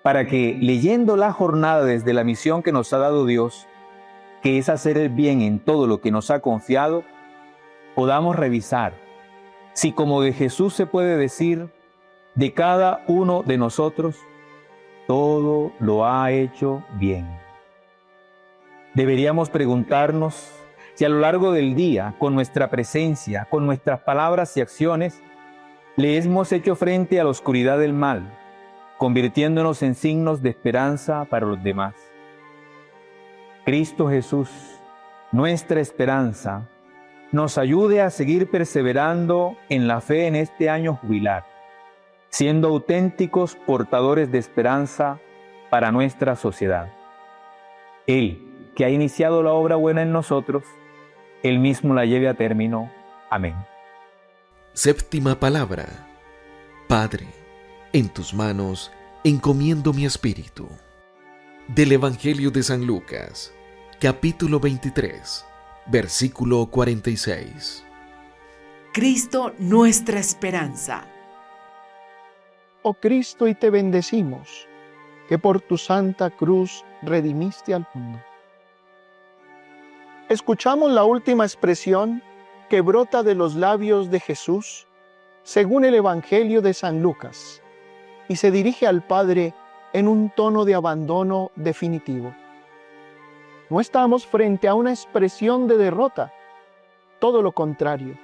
para que, leyendo la jornada desde la misión que nos ha dado Dios, que es hacer el bien en todo lo que nos ha confiado, podamos revisar si, como de Jesús se puede decir, de cada uno de nosotros, todo lo ha hecho bien. Deberíamos preguntarnos si a lo largo del día, con nuestra presencia, con nuestras palabras y acciones, le hemos hecho frente a la oscuridad del mal, convirtiéndonos en signos de esperanza para los demás. Cristo Jesús, nuestra esperanza, nos ayude a seguir perseverando en la fe en este año jubilar, siendo auténticos portadores de esperanza para nuestra sociedad. Él, que ha iniciado la obra buena en nosotros, Él mismo la lleve a término. Amén. Séptima palabra. Padre, en tus manos encomiendo mi espíritu. Del Evangelio de San Lucas, capítulo 23, versículo 46. Cristo, nuestra esperanza. Oh Cristo, y te bendecimos, que por tu santa cruz redimiste al mundo. Escuchamos la última expresión que brota de los labios de Jesús, según el Evangelio de San Lucas, y se dirige al Padre en un tono de abandono definitivo. No estamos frente a una expresión de derrota, todo lo contrario.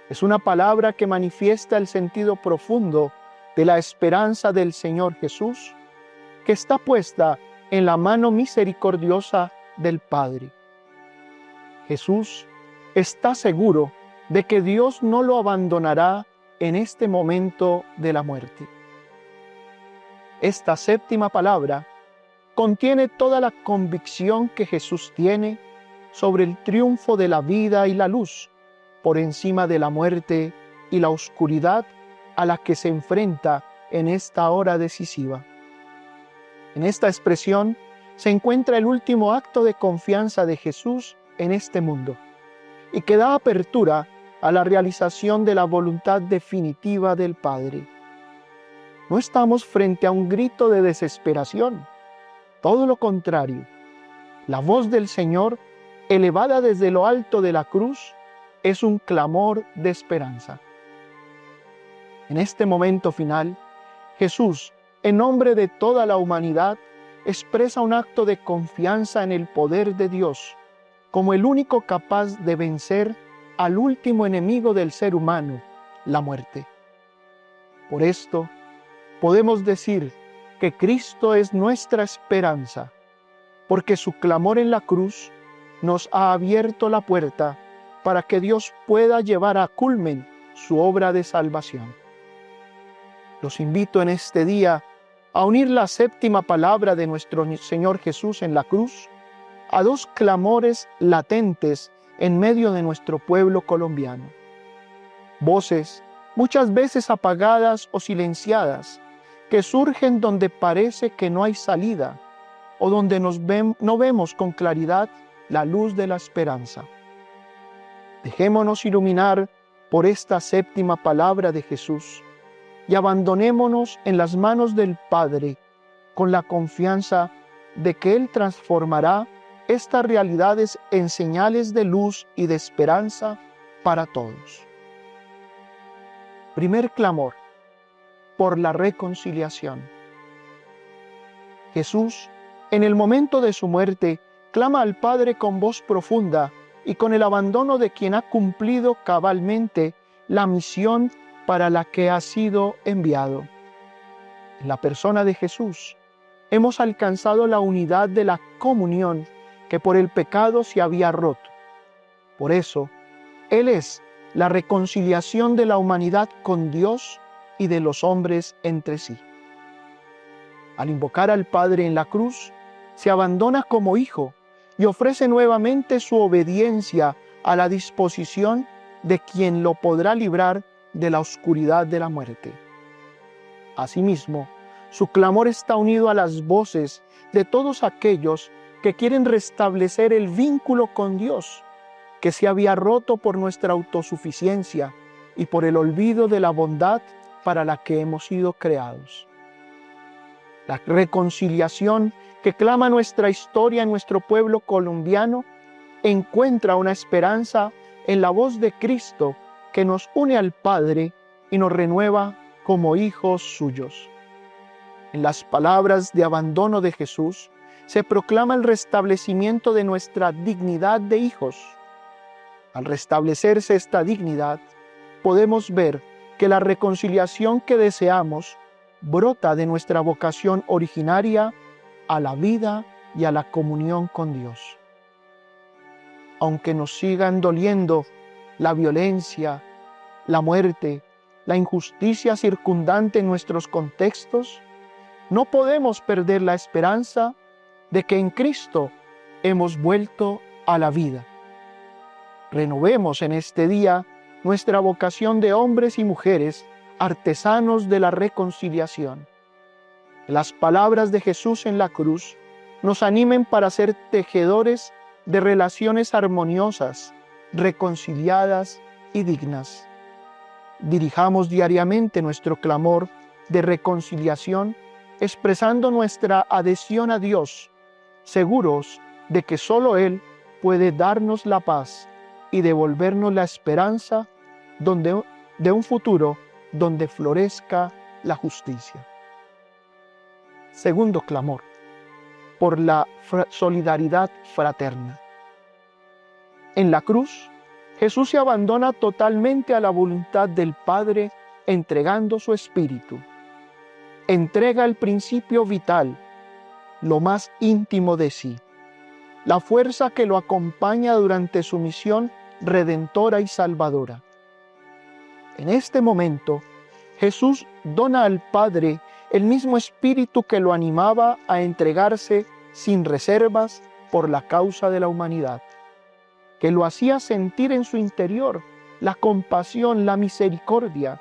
Es una palabra que manifiesta el sentido profundo de la esperanza del Señor Jesús, que está puesta en la mano misericordiosa del Padre. Jesús está seguro de que Dios no lo abandonará en este momento de la muerte. Esta séptima palabra contiene toda la convicción que Jesús tiene sobre el triunfo de la vida y la luz por encima de la muerte y la oscuridad a la que se enfrenta en esta hora decisiva. En esta expresión se encuentra el último acto de confianza de Jesús en este mundo y que da apertura a la realización de la voluntad definitiva del Padre. No estamos frente a un grito de desesperación, todo lo contrario. La voz del Señor, elevada desde lo alto de la cruz, es un clamor de esperanza. En este momento final, Jesús, en nombre de toda la humanidad, expresa un acto de confianza en el poder de Dios, como el único capaz de vencer al último enemigo del ser humano, la muerte. Por esto, podemos decir que Cristo es nuestra esperanza, porque su clamor en la cruz nos ha abierto la puerta para que Dios pueda llevar a culmen su obra de salvación. Los invito en este día a unir la séptima palabra de nuestro Señor Jesús en la cruz a dos clamores latentes en medio de nuestro pueblo colombiano. Voces muchas veces apagadas o silenciadas, que surgen donde parece que no hay salida o donde no vemos con claridad la luz de la esperanza. Dejémonos iluminar por esta séptima palabra de Jesús y abandonémonos en las manos del Padre con la confianza de que Él transformará estas realidades en señales de luz y de esperanza para todos. Primer clamor, por la reconciliación. Jesús, en el momento de su muerte, clama al Padre con voz profunda y con el abandono de quien ha cumplido cabalmente la misión para la que ha sido enviado. En la persona de Jesús, hemos alcanzado la unidad de la comunión que por el pecado se había roto. Por eso, Él es la reconciliación de la humanidad con Dios y de los hombres entre sí. Al invocar al Padre en la cruz, se abandona como hijo y ofrece nuevamente su obediencia a la disposición de quien lo podrá librar de la oscuridad de la muerte. Asimismo, su clamor está unido a las voces de todos aquellos que quieren restablecer el vínculo con Dios, que se había roto por nuestra autosuficiencia y por el olvido de la bondad para la que hemos sido creados. La reconciliación que clama nuestra historia en nuestro pueblo colombiano encuentra una esperanza en la voz de Cristo que nos une al Padre y nos renueva como hijos suyos. En las palabras de abandono de Jesús se proclama el restablecimiento de nuestra dignidad de hijos. Al restablecerse esta dignidad, podemos ver que la reconciliación que deseamos brota de nuestra vocación originaria a la vida y a la comunión con Dios. Aunque nos sigan doliendo la violencia, la muerte, la injusticia circundante en nuestros contextos, no podemos perder la esperanza de que en Cristo hemos vuelto a la vida. Renovemos en este día nuestra vocación de hombres y mujeres artesanos de la reconciliación. Las palabras de Jesús en la cruz nos animen para ser tejedores de relaciones armoniosas, reconciliadas y dignas. Dirijamos diariamente nuestro clamor de reconciliación, expresando nuestra adhesión a Dios, seguros de que solo Él puede darnos la paz y devolvernos la esperanza de un futuro donde florezca la justicia. Segundo clamor, por la solidaridad fraterna. En la cruz, Jesús se abandona totalmente a la voluntad del Padre, entregando su espíritu. Entrega el principio vital, lo más íntimo de sí, la fuerza que lo acompaña durante su misión redentora y salvadora. En este momento, Jesús dona al Padre el mismo espíritu que lo animaba a entregarse sin reservas por la causa de la humanidad, que lo hacía sentir en su interior la compasión, la misericordia,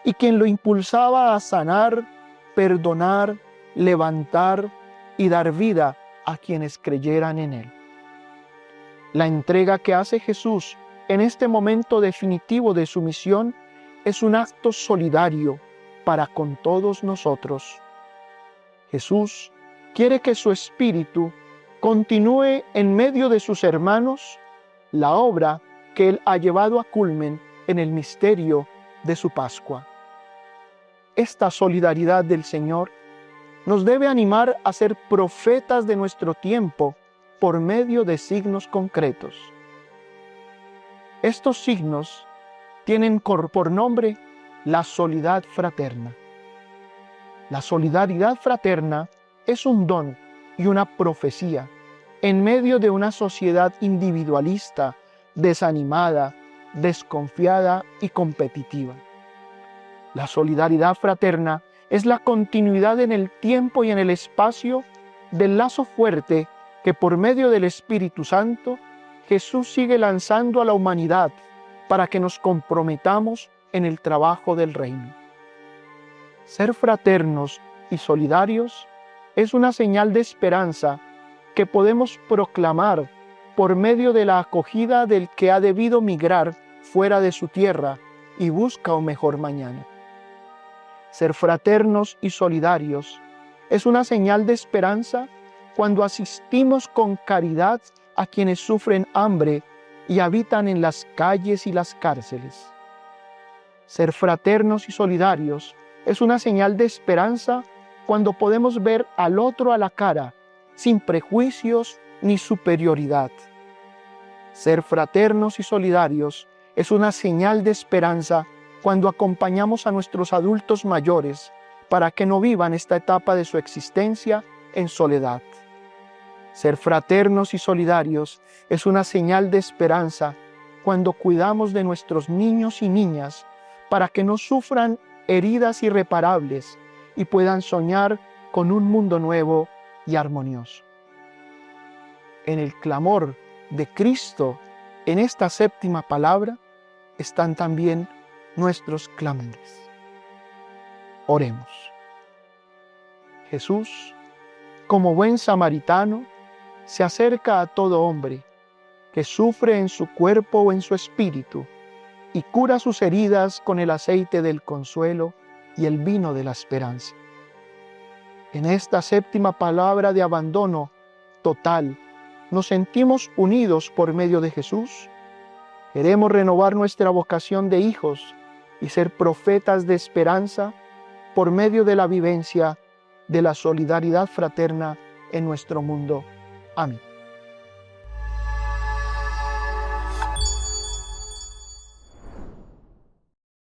y quien lo impulsaba a sanar, perdonar, levantar y dar vida a quienes creyeran en Él. La entrega que hace Jesús en este momento definitivo de su misión es un acto solidario para con todos nosotros. Jesús quiere que su espíritu continúe en medio de sus hermanos la obra que Él ha llevado a culmen en el misterio de su Pascua. Esta solidaridad del Señor nos debe animar a ser profetas de nuestro tiempo por medio de signos concretos. Estos signos tienen por nombre la solidaridad fraterna. La solidaridad fraterna es un don y una profecía en medio de una sociedad individualista, desanimada, desconfiada y competitiva. La solidaridad fraterna es la continuidad en el tiempo y en el espacio del lazo fuerte que por medio del Espíritu Santo Jesús sigue lanzando a la humanidad para que nos comprometamos en el trabajo del reino. Ser fraternos y solidarios es una señal de esperanza que podemos proclamar por medio de la acogida del que ha debido migrar fuera de su tierra y busca un mejor mañana. Ser fraternos y solidarios es una señal de esperanza cuando asistimos con caridad a quienes sufren hambre y habitan en las calles y las cárceles. Ser fraternos y solidarios es una señal de esperanza cuando podemos ver al otro a la cara, sin prejuicios ni superioridad. Ser fraternos y solidarios es una señal de esperanza cuando acompañamos a nuestros adultos mayores para que no vivan esta etapa de su existencia en soledad. Ser fraternos y solidarios es una señal de esperanza cuando cuidamos de nuestros niños y niñas para que no sufran heridas irreparables y puedan soñar con un mundo nuevo y armonioso. En el clamor de Cristo, en esta séptima palabra, están también nuestros clamores. Oremos. Jesús, como buen samaritano, se acerca a todo hombre que sufre en su cuerpo o en su espíritu y cura sus heridas con el aceite del consuelo y el vino de la esperanza. En esta séptima palabra de abandono total, nos sentimos unidos por medio de Jesús. Queremos renovar nuestra vocación de hijos y ser profetas de esperanza por medio de la vivencia de la solidaridad fraterna en nuestro mundo. Amén.